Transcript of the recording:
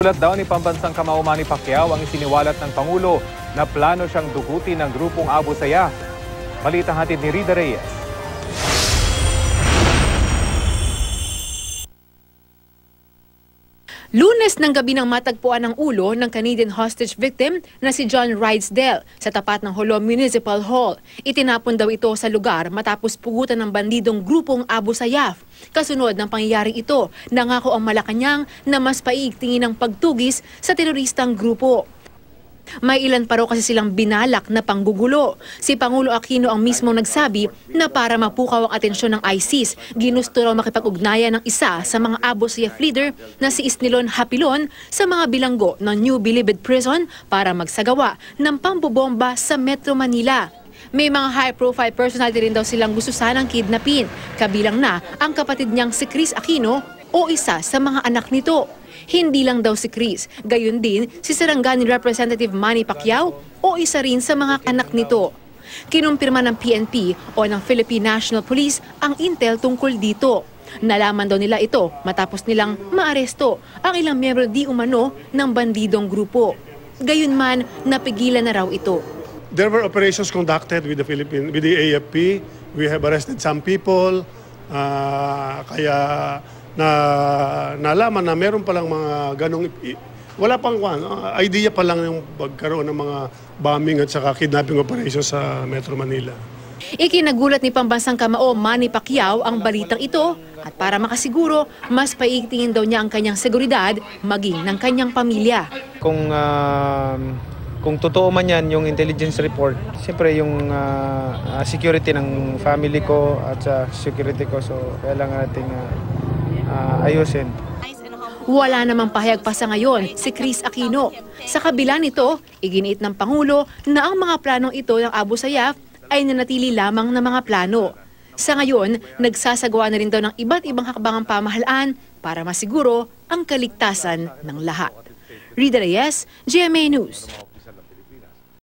Ulat daw ni Pambansang Kamao Manny Pacquiao ang isiniwalat ng Pangulo na plano siyang dugutin ng grupong Abu Sayyaf. Balita hatid ni Rida Reyes. Lunes ng gabi nang matagpuan ang ulo ng Canadian hostage victim na si John Rydesdale sa tapat ng Jolo Municipal Hall. Itinapon daw ito sa lugar matapos pugutan ng bandidong grupong Abu Sayyaf. Kasunod ng pangyayaring ito, nangako ang Malacanang na mas paigtingin ang pagtugis sa teroristang grupo. May ilan pa raw kasi silang binalak na panggugulo. Si Pangulo Aquino ang mismo nagsabi na para mapukaw ang atensyon ng ISIS, ginusto raw makipag-ugnayan ng isa sa mga Abu Sayyaf leader na si Isnilon Hapilon sa mga bilanggo ng New Bilibid Prison para magsagawa ng pambobomba sa Metro Manila. May mga high-profile personality rin daw silang gusto sanang kidnapin, kabilang na ang kapatid niyang si Chris Aquino o isa sa mga anak nito. Hindi lang daw si Chris, gayon din si Sarangani Representative Manny Pacquiao o isa rin sa mga anak nito. Kinumpirma ng PNP o ng Philippine National Police ang intel tungkol dito. Nalaman daw nila ito matapos nilang maaresto ang ilang miyembro di umano ng bandidong grupo. Gayunman, napigilan na raw ito. There were operations conducted with the AFP. We have arrested some people. Kaya nalaman na meron palang mga ganong, wala pang idea pa lang yung pagkaroon ng mga bombing at saka kidnapping operations sa Metro Manila. Ikinagulat ni Pambansang Kamao Manny Pacquiao ang balitang ito at para makasiguro, mas paigtingin daw niya ang kanyang seguridad maging ng kanyang pamilya. Kung totoo man yan yung intelligence report, siyempre yung security ng family ko at security ko, so kailangan natin ayusin. Wala namang pahayag pa sa ngayon si Chris Aquino. Sa kabila nito, iginiit ng Pangulo na ang mga planong ito ng Abu Sayyaf ay nanatili lamang na mga plano. Sa ngayon, nagsasagawa na rin daw ng iba't ibang hakbangang pamahalaan para masiguro ang kaligtasan ng lahat. Rida Reyes, GMA News.